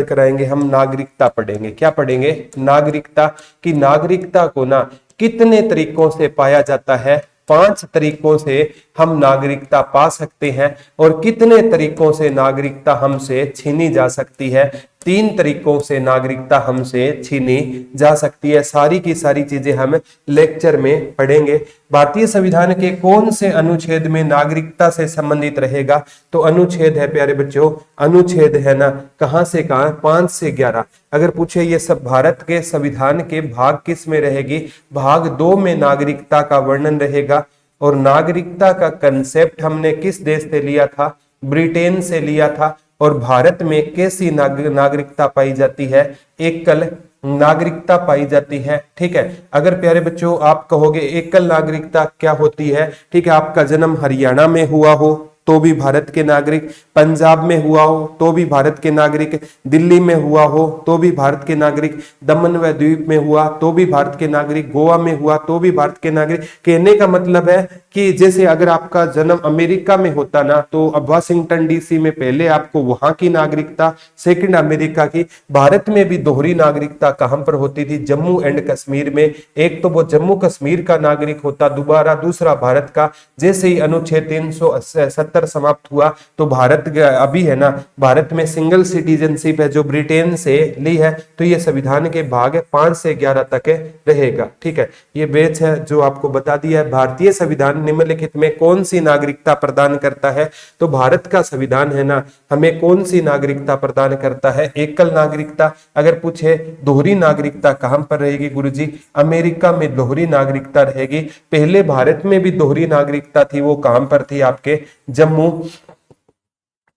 कराएंगे, हम नागरिकता पढ़ेंगे। क्या पढ़ेंगे? नागरिकता। कि नागरिकता को ना कितने तरीकों से पाया जाता है? 5 तरीकों से हम नागरिकता पा सकते हैं। और कितने तरीकों से नागरिकता हमसे छीनी जा सकती है? 3 तरीकों से नागरिकता हमसे छीनी जा सकती है। सारी की सारी चीजें हम लेक्चर में पढ़ेंगे। भारतीय संविधान के कौन से अनुच्छेद में नागरिकता से संबंधित रहेगा? तो अनुच्छेद है प्यारे बच्चों, अनुच्छेद है ना, कहां से कहां? 5 से 11। अगर पूछे ये सब भारत के संविधान के भाग किस में रहेगी? भाग 2 में नागरिकता का वर्णन रहेगा। और नागरिकता का कंसेप्ट हमने किस देश से लिया था? ब्रिटेन से लिया था। और भारत में कैसी नागरिकता पाई जाती है? एकल नागरिकता पाई जाती है। ठीक है, अगर प्यारे बच्चों आप कहोगे एकल नागरिकता क्या होती है, ठीक है, आपका जन्म हरियाणा में हुआ हो तो भी भारत के नागरिक, पंजाब में हुआ हो तो भी भारत के नागरिक, दिल्ली में हुआ हो तो भी भारत के नागरिक, दमन व द्वीप में हुआ तो भी भारत के नागरिक, गोवा में हुआ तो भी भारत के नागरिक। कहने का मतलब है कि जैसे अगर आपका जन्म अमेरिका में होता ना, तो अब वाशिंगटन डीसी में पहले आपको वहां की नागरिकता, सेकंड अमेरिका की। भारत में भी दोहरी नागरिकता कहां पर होती थी? जम्मू एंड कश्मीर में। एक तो वो जम्मू कश्मीर का नागरिक होता, दोबारा दूसरा भारत का। जैसे ही अनुच्छेद 370 समाप्त हुआ तो भारत अभी है ना, भारत में सिंगल सिटीजनशिप है जो ब्रिटेन से ली है। तो ये संविधान के भाग 5 से 11 तक रहेगा। ठीक है, ये बेच है जो आपको बता दिया है। भारतीय संविधान निम्नलिखित में कौन सी नागरिकता प्रदान करता है? तो भारत का संविधान है ना, हमें कौन सी नागरिकता प्रदान करता है? एकल नागरिकता। अगर पूछे दोहरी नागरिकता कहां पर रहेगी गुरुजी? अमेरिका में दोहरी नागरिकता रहेगी। पहले भारत में भी दोहरी नागरिकता थी, वो कहां पर थी? आपके जम्मू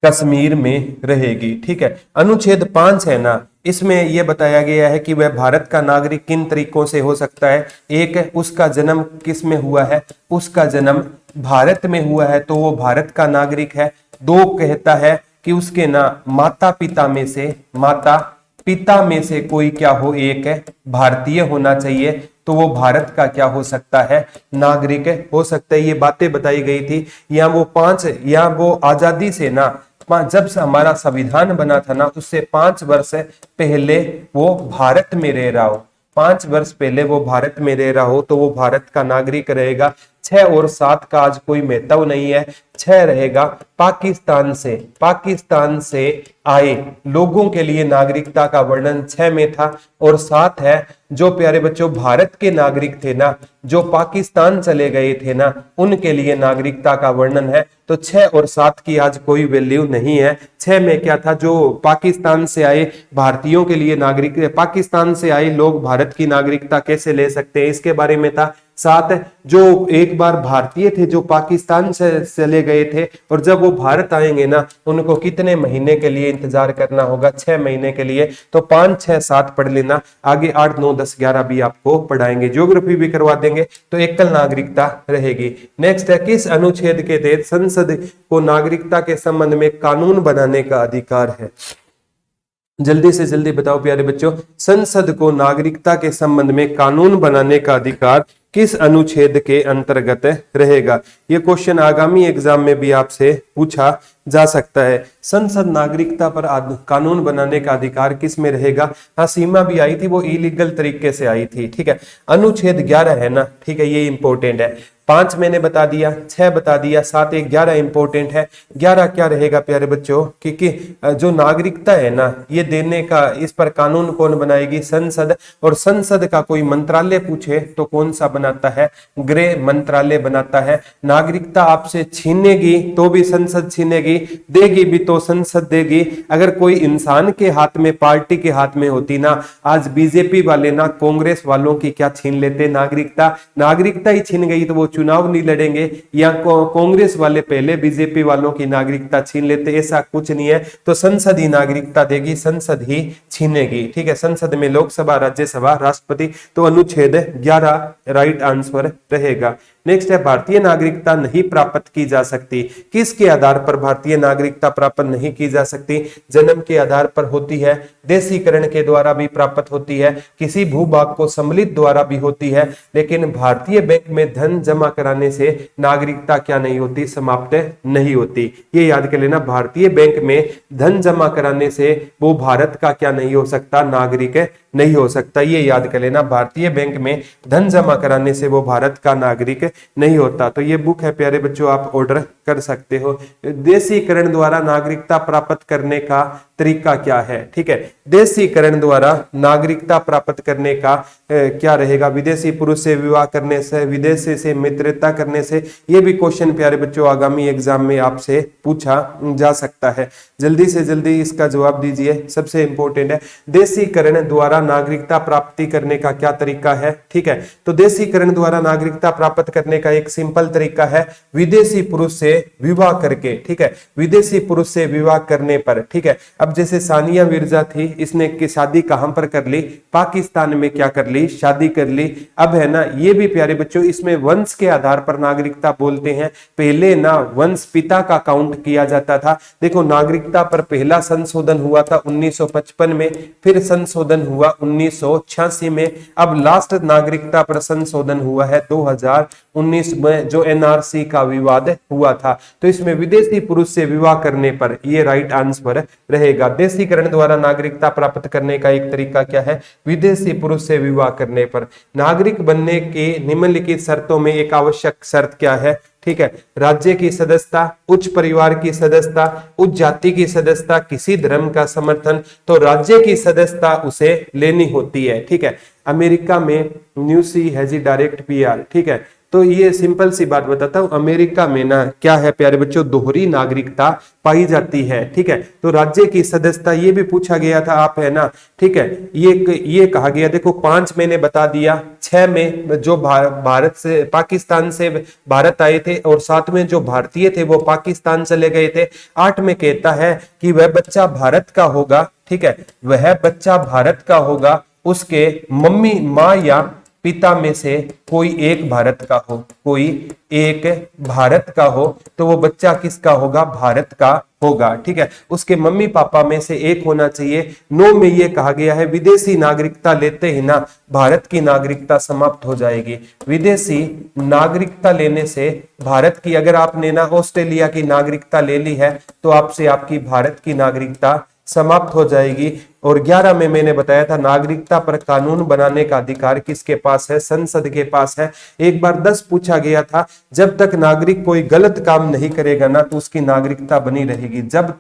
कश्मीर में रहेगी। ठीक है, अनुच्छेद 5 है ना, इसमें यह बताया गया है कि वह भारत का नागरिक किन तरीकों से हो सकता है। एक, उसका जन्म किस में हुआ है? उसका जन्म भारत में हुआ है तो वो भारत का नागरिक है। 2, कहता है कि उसके ना माता पिता में से कोई क्या हो? एक भारतीय होना चाहिए तो वो भारत का क्या हो सकता है? नागरिक हो सकता है। ये बातें बताई गई थी। या वो 5, या वो आजादी से ना, जब से हमारा संविधान बना था ना, उससे 5 वर्ष पहले वो भारत में रह रहा हो, 5 वर्ष पहले वो भारत में रह रहा हो तो वो भारत का नागरिक रहेगा। 6 और 7 का आज कोई महत्व नहीं है। 6 रहेगा पाकिस्तान से आए लोगों के लिए नागरिकता का वर्णन 6 में था। और 7 है जो प्यारे बच्चों भारत के नागरिक थे ना, जो पाकिस्तान चले गए थे ना, उनके लिए नागरिकता का वर्णन है। तो 6 और 7 की आज कोई वैल्यू नहीं है। 6 में क्या था? जो पाकिस्तान से आए भारतीयों के लिए नागरिक, पाकिस्तान से आए लोग भारत की नागरिकता कैसे ले सकते हैं, इसके बारे में था। 7, जो एक बार भारतीय थे जो पाकिस्तान से चले गए थे और जब वो भारत आएंगे ना, उनको कितने महीने के लिए इंतजार करना होगा? 6 महीने के लिए। तो 5, 6, 7 पढ़ लेना। आगे 8, 9, 10, 11 भी आपको पढ़ाएंगे, ज्योग्राफी भी करवा देंगे। तो एकल नागरिकता रहेगी। नेक्स्ट है, किस अनुच्छेद के तहत संसद को नागरिकता के संबंध में कानून बनाने का अधिकार है? जल्दी से जल्दी बताओ प्यारे बच्चों, संसद को नागरिकता के संबंध में कानून बनाने का अधिकार किस अनुच्छेद के अंतर्गत रहेगा? यह क्वेश्चन आगामी एग्जाम में भी आपसे पूछा जा सकता है। संसद नागरिकता पर कानून बनाने का अधिकार किस में रहेगा? हाँ, सीमा भी आई थी, वो इलीगल तरीके से आई थी। ठीक है, अनुच्छेद 11 है ना, ठीक है, ये इंपॉर्टेंट है। 5 मैंने बता दिया, 6 बता दिया, 7, 1, 11 इंपॉर्टेंट है। 11 क्या रहेगा प्यारे बच्चों? क्योंकि जो नागरिकता है ना, ये देने का, इस पर कानून कौन बनाएगी? संसद। और संसद का कोई मंत्रालय पूछे तो कौन सा बनाता है? गृह मंत्रालय बनाता है। नागरिकता आपसे छीनेगी तो भी संसद छीनेगी, देगी भी तो संसद देगी। अगर कोई इंसान के हाथ में, पार्टी के हाथ में होती ना, आज बीजेपी वाले ना कांग्रेस वालों की क्या छीन लेते? नागरिकता ही छीन गई तो वो चुनाव नहीं लड़ेंगे। या कांग्रेस वाले पहले बीजेपी वालों की नागरिकता छीन लेते? ऐसा कुछ नहीं है। तो संसद ही नागरिकता देगी, संसद ही छीनेगी। ठीक है, संसद में लोकसभा, राज्यसभा, राष्ट्रपति। तो अनुच्छेद 11 राइट आंसर रहेगा। नेक्स्ट है भारतीय नागरिकता नहीं प्राप्त की जा सकती। किसके आधार पर भारतीय नागरिकता प्राप्त नहीं की जा सकती? जन्म के आधार पर होती है, देशीकरण के द्वारा भी प्राप्त होती है, किसी भूभाग को सम्मिलित द्वारा भी होती है, लेकिन भारतीय बैंक में धन जमा कराने से नागरिकता क्या नहीं होती? समाप्त नहीं होती। ये याद कर लेना, भारतीय बैंक में धन जमा कराने से वो भारत का क्या नहीं हो सकता? नागरिक नहीं हो सकता। ये याद कर लेना, भारतीय बैंक में धन जमा कराने से वो भारत का नागरिक नहीं होता। तो ये बुक है प्यारे बच्चों, आप ऑर्डर कर सकते हो। देशीकरण द्वारा नागरिकता प्राप्त करने का तरीका क्या है? ठीक है, देशीकरण द्वारा नागरिकता प्राप्त करने का क्या रहेगा? विदेशी पुरुष से विवाह करने से, विदेशी से मित्रता करने से। ये भी क्वेश्चन प्यारे बच्चों आगामी एग्जाम में आपसे पूछा जा सकता है। जल्दी से जल्दी इसका जवाब दीजिए, सबसे इंपॉर्टेंट है। देशीकरण द्वारा नागरिकता प्राप्ति करने का क्या तरीका है? ठीक है, तो देशीकरण द्वारा नागरिकता प्राप्त करने का एक सिंपल तरीका है विदेशी पुरुष से विवाह करके। ठीक है, विदेशी पुरुष से विवाह करने पर। ठीक है, अब जैसे सानिया मिर्जा थी, इसने की शादी कहां पर कर ली? पाकिस्तान में क्या कर ली? शादी कर ली। अब है ना, ये भी प्यारे बच्चों इसमें वंश के आधार पर नागरिकता बोलते हैं। पहले ना वंश पिता का काउंट किया जाता था। देखो, नागरिकता पर पहला संशोधन हुआ था 1955 में, फिर संशोधन हुआ 1986 में, अब लास्ट नागरिकता पर संशोधन हुआ है 2019 में, जो एनआरसी का विवाद हुआ था। तो इसमें विदेशी पुरुष से विवाह करने पर ये राइट आंसर रहेगा। देशीकरण द्वारा नागरिकता प्राप्त करने का एक तरीका क्या है? विदेशी पुरुष से विवाह करने पर। नागरिक बनने के निम्नलिखित शर्तों में एक आवश्यक शर्त क्या है? ठीक है, राज्य की सदस्यता, उच्च परिवार की सदस्यता, उच्च जाति की सदस्यता, किसी धर्म का समर्थन। तो राज्य की सदस्यता उसे लेनी होती है। ठीक है, अमेरिका में न्यूसी हैजी डायरेक्ट पीआर। ठीक है, तो ये सिंपल सी बात बताता हूं, अमेरिका में ना क्या है प्यारे बच्चों? दोहरी नागरिकता पाई जाती है। ठीक है, तो राज्य की सदस्यता ये भी पूछा गया था, आप है ना। ठीक है, ये कहा गया, देखो 5 मैंने बता दिया, 6 में जो भारत से पाकिस्तान से भारत आए थे और 7 में जो भारतीय थे वो पाकिस्तान चले गए थे। 8 में कहता है कि वह बच्चा भारत का होगा। ठीक है, वह बच्चा भारत का होगा, उसके मम्मी माँ या पिता में से कोई एक भारत का हो, कोई एक भारत का हो, तो वो बच्चा किसका होगा? भारत का होगा। ठीक है, उसके मम्मी पापा में से एक होना चाहिए। 9 में ये कहा गया है विदेशी नागरिकता लेते ही ना भारत की नागरिकता समाप्त हो जाएगी। विदेशी नागरिकता लेने से भारत की, अगर आपने ना ऑस्ट्रेलिया की नागरिकता ले ली है तो आपसे आपकी भारत की नागरिकता समाप्त हो जाएगी। और 11 में मैंने बताया था नागरिकता पर कानून बनाने का अधिकार किसके पास है? संसद के पास है। एक बार 10 पूछा गया था, जब तक नागरिक कोई गलत काम नहीं करेगा ना तो उसकी नागरिकता बनी रहेगी। जब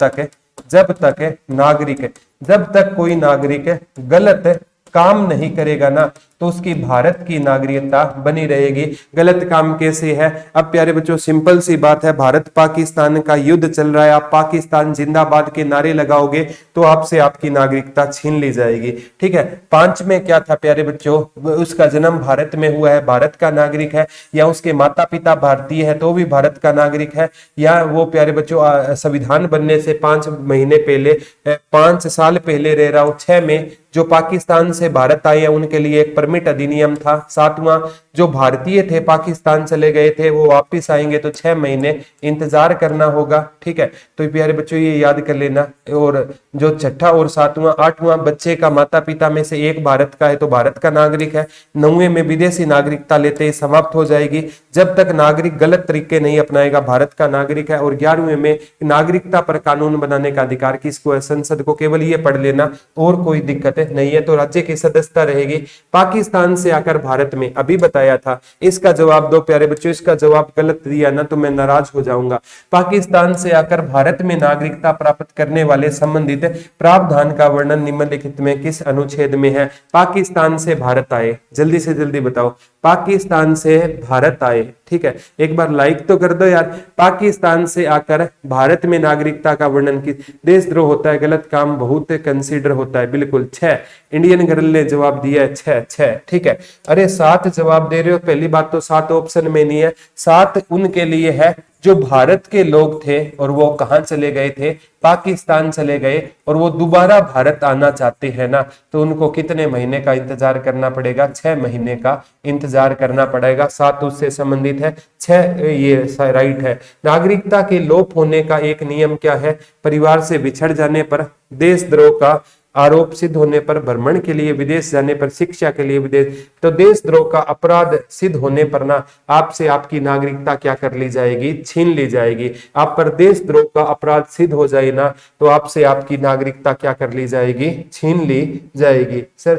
तक कोई नागरिक गलत काम नहीं करेगा ना तो उसकी भारत की नागरिकता बनी रहेगी। गलत काम कैसे है? अब प्यारे बच्चों सिंपल सी बात है, भारत पाकिस्तान का युद्ध चल रहा है, आप पाकिस्तान जिंदाबाद के नारे लगाओगे तो आपसे आपकी नागरिकता छीन ली जाएगी। ठीक है, 5 में क्या था प्यारे बच्चों? उसका जन्म भारत में हुआ है, भारत का नागरिक है, या उसके माता पिता भारतीय है तो भी भारत का नागरिक है, या वो प्यारे बच्चों संविधान बनने से 5 महीने पहले 5 साल पहले रह रहा हो। 6 में जो पाकिस्तान से भारत आए हैं उनके लिए एक परमिट अधिनियम था। 7वां जो भारतीय थे पाकिस्तान चले गए थे वो वापस आएंगे तो 6 महीने इंतजार करना होगा। ठीक है, तो प्यारे बच्चों ये याद कर लेना। और जो 6ठा और 7वां 8वां बच्चे का माता पिता में से एक भारत का है तो भारत का नागरिक है। 9वें में विदेशी नागरिकता लेते ही समाप्त हो जाएगी, जब तक नागरिक गलत तरीके नहीं अपनाएगा भारत का नागरिक है। और 11वें में नागरिकता पर कानून बनाने का अधिकार किसको है? संसद को। केवल ये पढ़ लेना और कोई दिक्कत नहीं है। तो राज्य की सदस्यता रहेगी। पाकिस्तान से आकर भारत में, अभी बताया था, इसका जवाब दो प्यारे बच्चों, इसका जवाब गलत दिया ना तो मैं नाराज हो जाऊंगा। पाकिस्तान से आकर भारत में नागरिकता प्राप्त करने वाले संबंधित प्रावधान का वर्णन निम्नलिखित में किस अनुच्छेद में है? पाकिस्तान से भारत आए, जल्दी से जल्दी बताओ, पाकिस्तान से भारत आए। ठीक है, एक बार लाइक तो कर दो यार। पाकिस्तान से आकर भारत में नागरिकता का वर्णन की देशद्रोह होता है, गलत काम बहुत कंसीडर होता है। बिल्कुल 6, इंडियन गर्ल ने जवाब दिया है 6। ठीक है, अरे 7 जवाब दे रहे हो, पहली बात तो 7 ऑप्शन में नहीं है। 7 उनके लिए है जो भारत के लोग थे और वो कहाँ चले गए थे, पाकिस्तान चले गए, और वो दोबारा भारत आना चाहते हैं ना, तो उनको कितने महीने का इंतजार करना पड़ेगा? 6 महीने का इंतजार करना पड़ेगा। 7 उससे संबंधित है, 6 ये राइट है। नागरिकता के लोप होने का एक नियम क्या है? परिवार से बिछड़ जाने पर, देशद्रोह का आरोप सिद्ध होने पर, भ्रमण के लिए विदेश जाने पर, शिक्षा के लिए विदेश। तो देशद्रोह का अपराध सिद्ध होने पर ना आपसे आपकी नागरिकता क्या कर ली जाएगी? छीन ली जाएगी। आप पर देशद्रोह का अपराध सिद्ध हो जाए ना, तो आपसे आपकी नागरिकता क्या कर ली जाएगी? छीन ली जाएगी। सर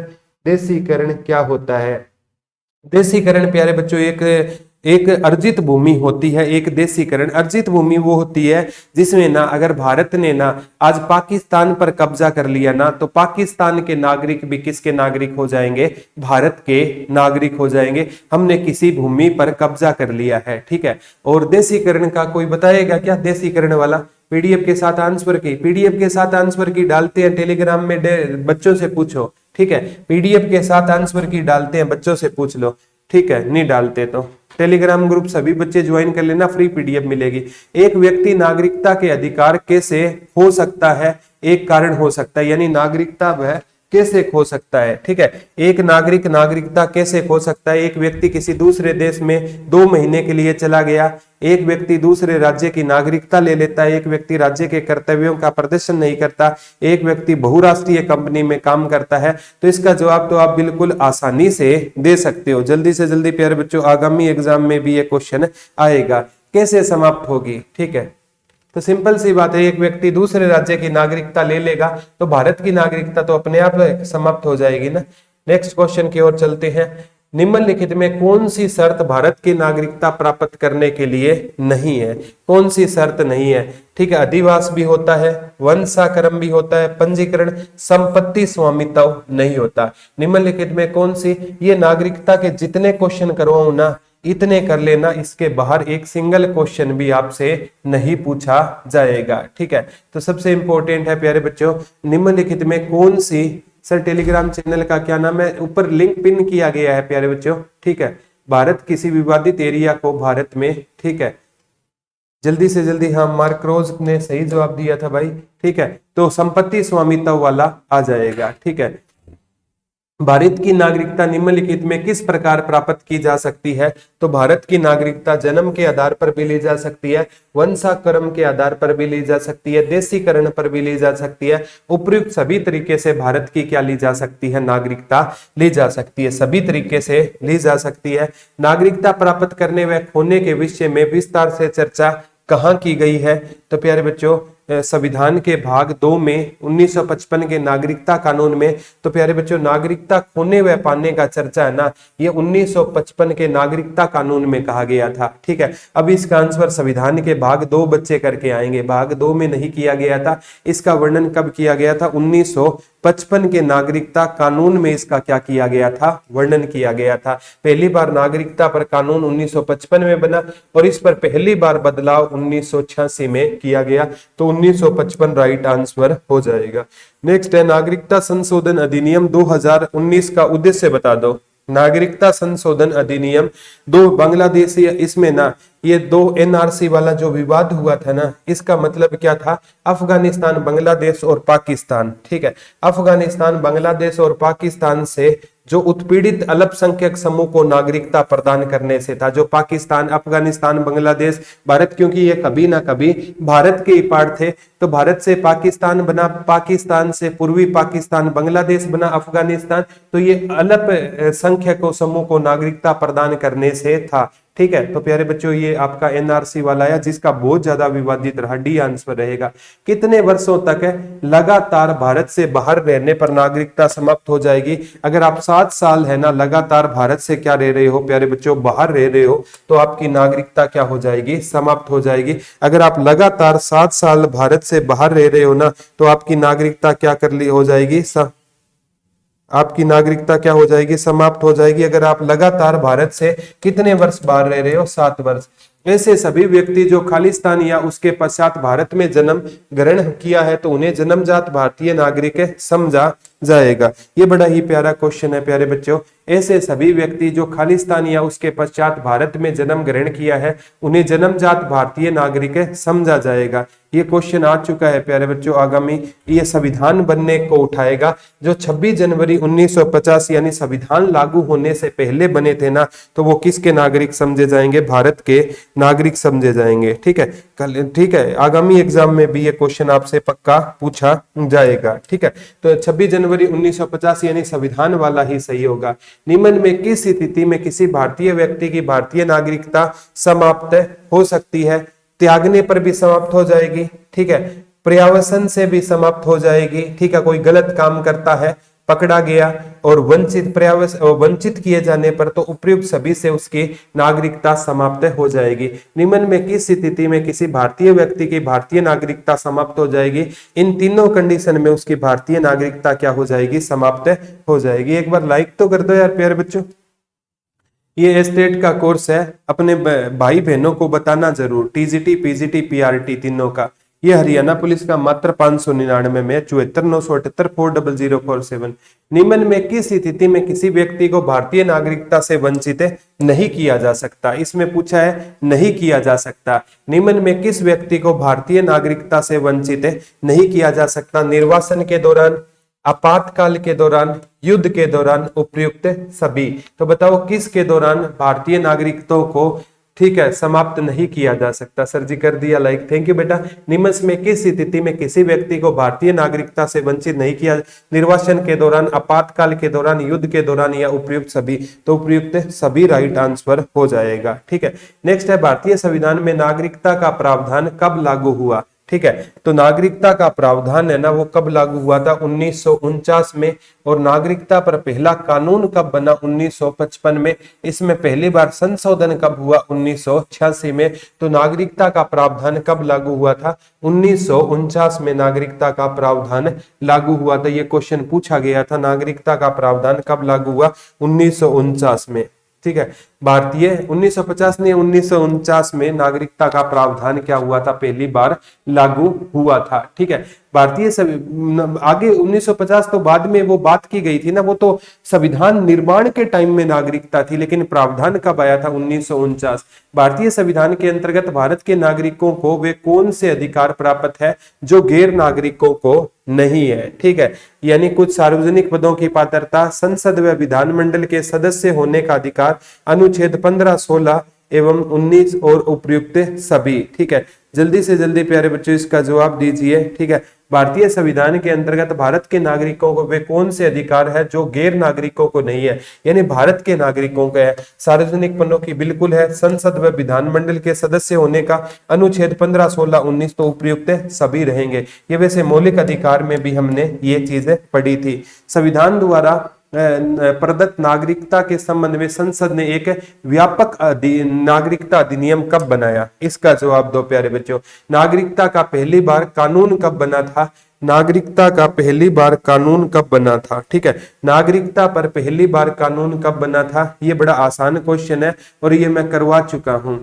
देशीकरण क्या होता है? देशीकरण प्यारे बच्चों एक अर्जित भूमि होती है। एक देशीकरण अर्जित भूमि वो होती है जिसमें ना अगर भारत ने ना आज पाकिस्तान पर कब्जा कर लिया ना, तो पाकिस्तान के नागरिक भी किसके नागरिक हो जाएंगे? भारत के नागरिक हो जाएंगे। हमने किसी भूमि पर कब्जा कर लिया है, ठीक है। और देशीकरण का कोई बताएगा क्या? देशीकरण वाला पीडीएफ के साथ आंसर की, पीडीएफ के साथ आंसर की डालते हैं टेलीग्राम में, बच्चों से पूछो, ठीक है। पीडीएफ के साथ आंसर की डालते हैं, बच्चों से पूछ लो, ठीक है। नहीं डालते तो टेलीग्राम ग्रुप सभी बच्चे ज्वाइन कर लेना, फ्री पीडीएफ मिलेगी। एक व्यक्ति नागरिकता के अधिकार कैसे हो सकता है? एक कारण हो सकता है, यानी नागरिकता वह कैसे खो सकता है, ठीक है। एक नागरिक नागरिकता कैसे खो सकता है? एक व्यक्ति किसी दूसरे देश में 2 महीने के लिए चला गया, एक व्यक्ति दूसरे राज्य की नागरिकता ले लेता है, एक व्यक्ति राज्य के कर्तव्यों का प्रदर्शन नहीं करता, एक व्यक्ति बहुराष्ट्रीय कंपनी में काम करता है। तो इसका जवाब तो आप बिल्कुल आसानी से दे सकते हो। जल्दी से जल्दी प्यारे बच्चों, आगामी एग्जाम में भी ये क्वेश्चन आएगा, कैसे समाप्त होगी, ठीक है। तो सिंपल सी बात है, एक व्यक्ति दूसरे राज्य की नागरिकता ले लेगा तो भारत की नागरिकता तो अपने आप समाप्त हो जाएगी ना। नेक्स्ट क्वेश्चन की ओर चलते हैं। निम्नलिखित में कौन सी शर्त भारत की नागरिकता प्राप्त करने के लिए नहीं है? कौन सी शर्त नहीं है? ठीक है, अधिवास भी होता है, वंशाक्रम भी होता है, पंजीकरण, संपत्ति स्वामित्व नहीं होता। निम्नलिखित में कौन सी? ये नागरिकता के जितने क्वेश्चन करवाऊं ना इतने कर लेना, इसके बाहर एक सिंगल क्वेश्चन भी आपसे नहीं पूछा जाएगा, ठीक है। तो सबसे इंपॉर्टेंट है प्यारे बच्चों, निम्नलिखित में कौन सी, सर टेलीग्राम चैनल का क्या नाम है? ऊपर लिंक पिन किया गया है प्यारे बच्चों, ठीक है। भारत किसी विवादित एरिया को भारत में, ठीक है। जल्दी से जल्दी, हाँ मार्क्रोज ने सही जवाब दिया था भाई, ठीक है। तो संपत्ति स्वामित्व वाला आ जाएगा, ठीक है। भारत की नागरिकता निम्नलिखित में किस प्रकार प्राप्त की जा सकती है? तो भारत की नागरिकता जन्म के आधार पर भी ली जा सकती है, वंशाक्रम के आधार पर भी ली जा सकती है, देशीकरण पर भी ली जा सकती है। उपयुक्त सभी तरीके से भारत की क्या ली जा सकती है? नागरिकता ली जा सकती है, सभी तरीके से ली जा सकती है। नागरिकता प्राप्त करने व खोने के विषय में विस्तार से चर्चा कहाँ की गई है? तो प्यारे बच्चों संविधान के भाग 2 में 1955 के नागरिकता कानून में। तो प्यारे बच्चों नागरिकता खोने व पाने का चर्चा है ना, ये 1955 के नागरिकता कानून में कहा गया था, ठीक है। अब इसका आंसर संविधान के भाग 2 बच्चे करके आएंगे, भाग 2 में नहीं किया गया था। इसका वर्णन कब किया गया था? 1955 के नागरिकता कानून में इसका क्या किया गया था? वर्णन किया गया था। पहली बार नागरिकता पर कानून 1955 में बना और इस पर पहली बार बदलाव 1986 में किया गया। तो 1955 राइट आंसर हो जाएगा। नेक्स्ट है नागरिकता संशोधन अधिनियम 2019 का उद्देश्य बता दो। नागरिकता संशोधन अधिनियम 2 बांग्लादेशी, इसमें ना ये 2 एनआरसी वाला जो विवाद हुआ था ना, इसका मतलब क्या था? अफगानिस्तान, बांग्लादेश और पाकिस्तान, ठीक है। अफगानिस्तान, बांग्लादेश और पाकिस्तान से जो उत्पीड़ित अल्पसंख्यक समूह को नागरिकता प्रदान करने से था, जो पाकिस्तान, अफगानिस्तान, बांग्लादेश, भारत, क्योंकि ये कभी ना कभी भारत के ही पार्ट थे, तो भारत से पाकिस्तान बना, पाकिस्तान से पूर्वी पाकिस्तान, बांग्लादेश बना, अफगानिस्तान। तो ये अल्पसंख्यक समूह को नागरिकता प्रदान करने से था, ठीक है। तो प्यारे बच्चों ये आपका एनआरसी वाला है जिसका बहुत ज्यादा विवादित रहा, डी आंसर रहेगा। कितने वर्षों तक लगातार भारत से बाहर रहने पर नागरिकता समाप्त हो जाएगी? अगर आप 7 साल है ना लगातार भारत से क्या रह रहे हो प्यारे बच्चों? बाहर रह रहे हो, तो आपकी नागरिकता क्या हो जाएगी? समाप्त हो जाएगी। अगर आप लगातार 7 साल भारत से बाहर रह रहे हो ना, तो आपकी नागरिकता क्या कर ली हो जाएगी? आपकी नागरिकता क्या हो जाएगी? समाप्त हो जाएगी। अगर आप लगातार भारत से कितने वर्ष बाहर रह रहे हो? 7 वर्ष। ऐसे सभी व्यक्ति जो खालिस्तान या उसके पश्चात भारत में जन्म ग्रहण किया है तो उन्हें जन्मजात भारतीय नागरिक समझा जाएगा। ये बड़ा ही प्यारा क्वेश्चन है प्यारे बच्चों। ऐसे सभी व्यक्ति जो खालिस्तान या उसके पश्चात भारत में जन्म ग्रहण किया है उन्हें जन्मजात भारतीय नागरिक समझा जाएगा। ये क्वेश्चन आ चुका है प्यारे बच्चों आगामी, ये संविधान बनने को उठाएगा। जो 26 जनवरी 1950 यानी संविधान लागू होने से पहले बने थे ना, तो वो किसके नागरिक समझे जाएंगे? भारत के नागरिक समझे जाएंगे। ठीक है, ठीक है, आगामी एग्जाम में भी ये क्वेश्चन आपसे पक्का पूछा जाएगा। ठीक है, तो 26 जनवरी 1950 यानी संविधान वाला ही सही होगा। निम्न में किस स्थिति में किसी भारतीय व्यक्ति की भारतीय नागरिकता समाप्त हो सकती है? त्यागने पर भी समाप्त हो जाएगी, ठीक है, पर्यावसन से भी समाप्त हो जाएगी, ठीक है, कोई गलत काम करता है, पकड़ा गया और वंचित किए जाने पर तो उपयुक्त सभी से उसकी नागरिकता समाप्त हो जाएगी। निम्न में किस स्थिति में किसी भारतीय व्यक्ति की भारतीय नागरिकता समाप्त हो जाएगी? इन तीनों कंडीशन में उसकी भारतीय नागरिकता क्या हो जाएगी? समाप्त हो जाएगी। एक बार लाइक तो कर दो यार प्यारे बच्चों। ये स्टेट का कोर्स है, अपने भाई बहनों को बताना जरूर, टीजीटी पीजीटी पीआरटी तीनों का। ये हरियाणा पुलिस का मात्र 599 में 74,978 40047। निम्न में किस स्थिति में किसी व्यक्ति को भारतीय नागरिकता से वंचित नहीं किया जा सकता? इसमें पूछा है नहीं किया जा सकता। निम्न में किस व्यक्ति को भारतीय नागरिकता से वंचित नहीं किया जा सकता? निर्वासन के दौरान, आपातकाल के दौरान, युद्ध के दौरान, उपयुक्त सभी। तो बताओ किसके दौरान भारतीय नागरिकता को, ठीक है, समाप्त नहीं किया जा सकता? सर जी कर दिया लाइक, थैंक यू बेटा। निम्न में किस स्थिति में किसी व्यक्ति को भारतीय नागरिकता से वंचित नहीं किया? निर्वासन के दौरान, आपातकाल के दौरान, युद्ध के दौरान या उपयुक्त सभी। तो उपयुक्त सभी राइट आंसर हो जाएगा। ठीक है, नेक्स्ट है भारतीय संविधान में नागरिकता का प्रावधान कब लागू हुआ? ठीक है, तो नागरिकता का प्रावधान है ना वो कब लागू हुआ था? 1949 में। और नागरिकता पर पहला कानून कब बना? 1955 में। इसमें पहली बार संशोधन कब हुआ? 1986 में। तो नागरिकता का प्रावधान कब लागू हुआ था? 1949 में नागरिकता का प्रावधान लागू हुआ था। ये क्वेश्चन पूछा गया था, नागरिकता का प्रावधान कब लागू हुआ? 1949 में। ठीक है, भारतीय 1950 ने 1949 में नागरिकता का प्रावधान क्या हुआ था? पहली बार लागू हुआ था। ठीक है, भारतीय आगे 1950 तो बाद में वो बात की गई थी ना, वो तो संविधान निर्माण के टाइम में नागरिकता थी, लेकिन प्रावधान कब आया था? 1949। भारतीय संविधान के अंतर्गत भारत के नागरिकों को वे कौन से अधिकार प्राप्त है जो गैर नागरिकों को नहीं है? ठीक है, यानी कुछ सार्वजनिक पदों की पात्रता, संसद व विधानमंडल के सदस्य होने का अधिकार, अनुच्छेद 15, 16 एवं 19 और उपयुक्त सभी। ठीक है, जल्दी से जल्दी प्यारे बच्चों इसका जवाब दीजिए। ठीक है, भारतीय संविधान के अंतर्गत भारत के नागरिकों को वे कौन से अधिकार है जो गैर नागरिकों को नहीं है? यानी भारत के नागरिकों को है। सार्वजनिक पदों की बिल्कुल है, संसद व विधानमंडल के सदस्य होने का, अनुच्छेद 15, 16, 19 तो उपयुक्त सभी रहेंगे। ये वैसे मौलिक अधिकार में भी हमने ये चीजें पढ़ी थी। संविधान द्वारा प्रदत्त नागरिकता के संबंध में संसद ने एक व्यापक नागरिकता अधिनियम कब बनाया? इसका जवाब दो प्यारे बच्चों। नागरिकता का पहली बार कानून कब बना था? नागरिकता का पहली बार कानून कब बना था? ठीक है, नागरिकता पर पहली बार कानून कब बना था? ये बड़ा आसान क्वेश्चन है और ये मैं करवा चुका हूं।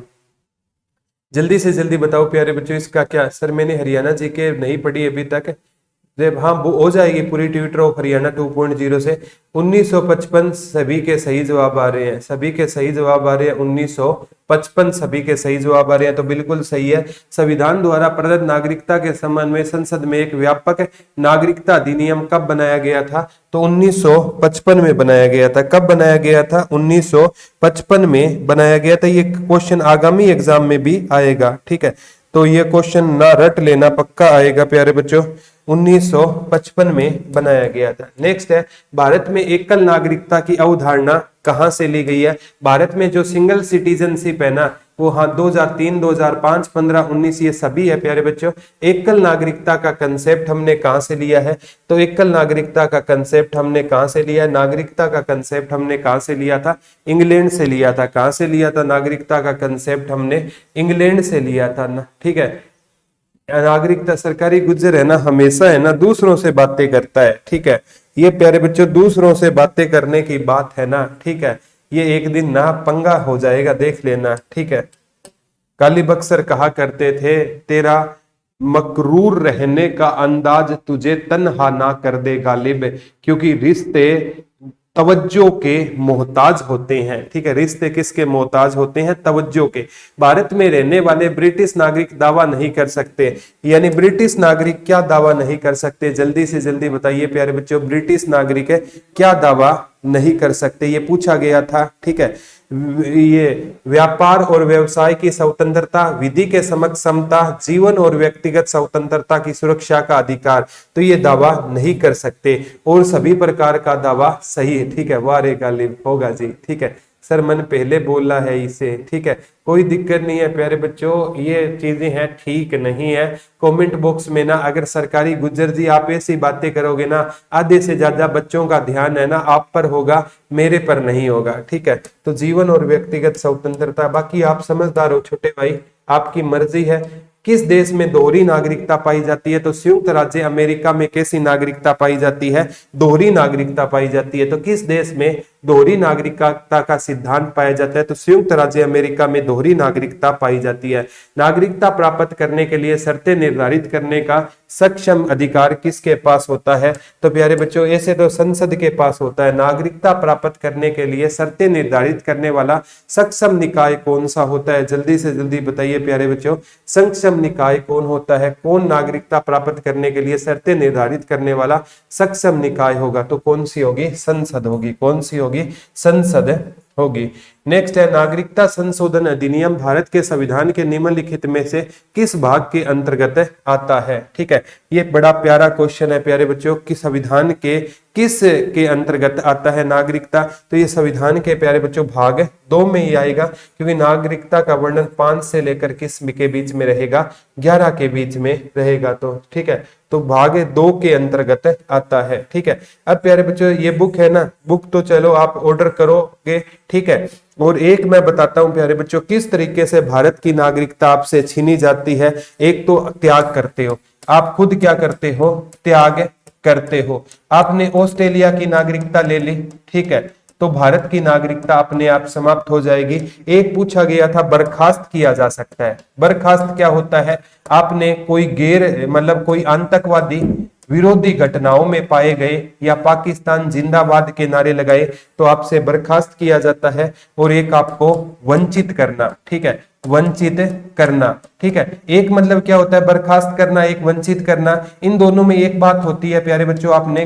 जल्दी से जल्दी बताओ प्यारे बच्चों इसका क्या? सर मैंने हरियाणा जी के नहीं पढ़ी अभी तक। हाँ, वो हो जाएगी पूरी ट्विटर ऑफ हरियाणा 2.0 से। 1955 सभी के सही जवाब आ रहे हैं, सभी के सही जवाब आ रहे हैं। 1955 सभी के सही जवाब आ रहे हैं, तो बिल्कुल सही है। संविधान द्वारा प्रदत्त नागरिकता के संबंध में संसद में एक व्यापक नागरिकता अधिनियम कब बनाया गया था? तो 1955 में बनाया गया था। कब बनाया गया था? 1955 में बनाया गया था। ये क्वेश्चन आगामी एग्जाम में भी आएगा। ठीक है, तो ये क्वेश्चन ना रट लेना, पक्का आएगा प्यारे बच्चों। 1955 में बनाया गया था। नेक्स्ट है भारत में एकल नागरिकता की अवधारणा कहां से ली गई है? भारत में जो सिंगल सिटीजनशिप है ना वो, हाँ, 2003, 2005, 15, 19 ये सभी है प्यारे बच्चों। एकल नागरिकता का कंसेप्ट हमने कहां से लिया है? तो एकल नागरिकता का कंसेप्ट हमने कहां से लिया? नागरिकता का कंसेप्ट हमने कहां से लिया था? इंग्लैंड से लिया था। कहां से लिया था? नागरिकता का कंसेप्ट हमने इंग्लैंड से लिया था ना। ठीक है, नागरिकता सरकारी गुज्जर है ना, हमेशा है ना दूसरों से बातें करता है। ठीक है, ये प्यारे बच्चों दूसरों से बातें करने की बात है ना। ठीक है, ये एक दिन ना पंगा हो जाएगा, देख लेना। ठीक है, गालिब अक्सर कहा करते थे, तेरा मकरूर रहने का अंदाज तुझे तन्हा ना कर दे गालिब, क्योंकि रिश्ते तवज्जो के मोहताज होते हैं। ठीक है, रिश्ते किसके मोहताज होते हैं? तवज्जो के। भारत में रहने वाले ब्रिटिश नागरिक दावा नहीं कर सकते, यानी ब्रिटिश नागरिक क्या दावा नहीं कर सकते? जल्दी से जल्दी बताइए प्यारे बच्चों, ब्रिटिश नागरिक क्या दावा नहीं कर सकते? ये पूछा गया था। ठीक है, ये व्यापार और व्यवसाय की स्वतंत्रता, विधि के समक्ष समता, जीवन और व्यक्तिगत स्वतंत्रता की सुरक्षा का अधिकार, तो ये दावा नहीं कर सकते। और सभी प्रकार का दावा सही है। ठीक है, वारे गालिब होगा जी। ठीक है सर, मन पहले बोला है इसे। ठीक है, कोई दिक्कत नहीं है प्यारे बच्चों, ये चीजें हैं ठीक नहीं है। कमेंट बॉक्स में ना अगर सरकारी गुज्जर जी आप ऐसी बातें करोगे ना, आधे से ज्यादा बच्चों का ध्यान है ना आप पर होगा, मेरे पर नहीं होगा। ठीक है, तो जीवन और व्यक्तिगत स्वतंत्रता, बाकी आप समझदार हो छोटे भाई, आपकी मर्जी है। किस देश में दोहरी नागरिकता पाई जाती है? तो संयुक्त राज्य अमेरिका में कैसी नागरिकता पाई जाती है? दोहरी नागरिकता पाई जाती है। तो किस देश में दोहरी नागरिकता का सिद्धांत पाया जाता है? तो संयुक्त राज्य अमेरिका में दोहरी नागरिकता पाई जाती है। नागरिकता प्राप्त करने के लिए शर्तें निर्धारित करने का सक्षम अधिकार किसके पास होता है? तो प्यारे बच्चों, ऐसे तो संसद के पास होता है। नागरिकता प्राप्त करने के लिए शर्तें निर्धारित करने वाला सक्षम निकाय कौन सा होता है? जल्दी से जल्दी बताइए प्यारे बच्चों, सक्षम निकाय कौन होता है? कौन नागरिकता प्राप्त करने के लिए शर्तें निर्धारित करने वाला सक्षम निकाय होगा? तो कौन सी होगी? संसद होगी। कौन सी होगी? संसद होगी। नेक्स्ट है, नागरिकता संशोधन अधिनियम भारत के संविधान के निम्नलिखित में से किस भाग के अंतर्गत आता है? ठीक है, ये बड़ा प्यारा क्वेश्चन है प्यारे बच्चों कि संविधान के किस के अंतर्गत आता है नागरिकता? तो ये संविधान के प्यारे बच्चों भाग 2 में ही आएगा, क्योंकि नागरिकता का वर्णन 5 से लेकर किस के बीच में रहेगा? 11 के बीच में रहेगा। तो ठीक है, तो भाग 2 के अंतर्गत आता है। ठीक है, अब प्यारे बच्चों ये बुक है ना, बुक तो चलो आप ऑर्डर करोगे। ठीक है, और एक मैं बताता हूं प्यारे बच्चों किस तरीके से भारत की नागरिकता आपसे छीनी जाती है। एक तो त्याग करते हो आप, खुद क्या करते हो? त्याग करते हो। आपने ऑस्ट्रेलिया की नागरिकता ले ली, ठीक है, तो भारत की नागरिकता अपने आप समाप्त हो जाएगी। एक पूछा गया था, बर्खास्त किया जा सकता है। बर्खास्त क्या होता है? आपने कोई मतलब कोई आतंकवादी विरोधी घटनाओं में पाए गए या पाकिस्तान जिंदाबाद के नारे लगाए तो आपसे बर्खास्त किया जाता है। और एक आपको वंचित करना, ठीक है, वंचित करना। ठीक है, एक मतलब क्या होता है? बर्खास्त करना, एक वंचित करना। इन दोनों में एक बात होती है प्यारे बच्चों, आपने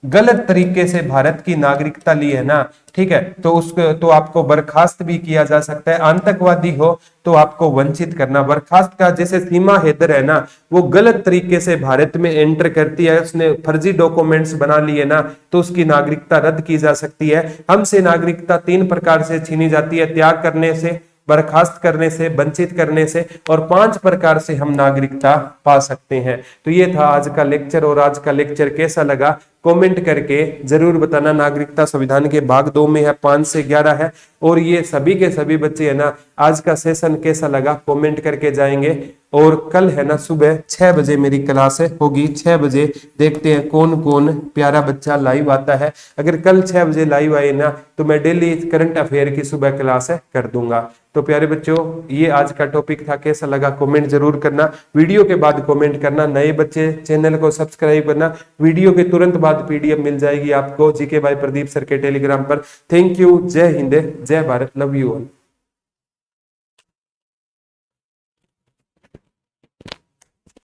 गलत तरीके से भारत की नागरिकता ली है ना, ठीक है, तो उसको तो आपको बर्खास्त भी किया जा सकता है। आतंकवादी हो तो आपको वंचित करना। बर्खास्त का जैसे सीमा हैदर है ना, वो गलत तरीके से भारत में एंटर करती है, उसने फर्जी डॉक्यूमेंट्स बना लिए ना, तो उसकी नागरिकता रद्द की जा सकती है। हमसे नागरिकता 3 प्रकार से छीनी जाती है, त्याग करने से, बर्खास्त करने से, वंचित करने से, और 5 प्रकार से हम नागरिकता पा सकते हैं। तो ये था आज का लेक्चर, और आज का लेक्चर कैसा लगा कमेंट करके जरूर बताना। नागरिकता संविधान के भाग 2 में है, 5 से 11 है, और ये सभी के सभी बच्चे है ना, आज का सेशन कैसा लगा कमेंट करके जाएंगे। और कल है ना सुबह 6 बजे मेरी क्लास होगी, 6 बजे देखते हैं कौन कौन प्यारा बच्चा लाइव आता है। अगर कल 6 बजे लाइव आए ना तो मैं डेली करंट अफेयर की सुबह क्लास कर दूंगा। तो प्यारे बच्चों, ये आज का टॉपिक था, कैसा लगा कमेंट जरूर करना। वीडियो के बाद कमेंट करना। नए बच्चे चैनल को सब्सक्राइब करना। वीडियो के तुरंत बाद पीडीएफ मिल जाएगी आपको जीके बाय प्रदीप सर के टेलीग्राम पर। Thank you. जय हिंद, जय भारत, लव यू ऑल।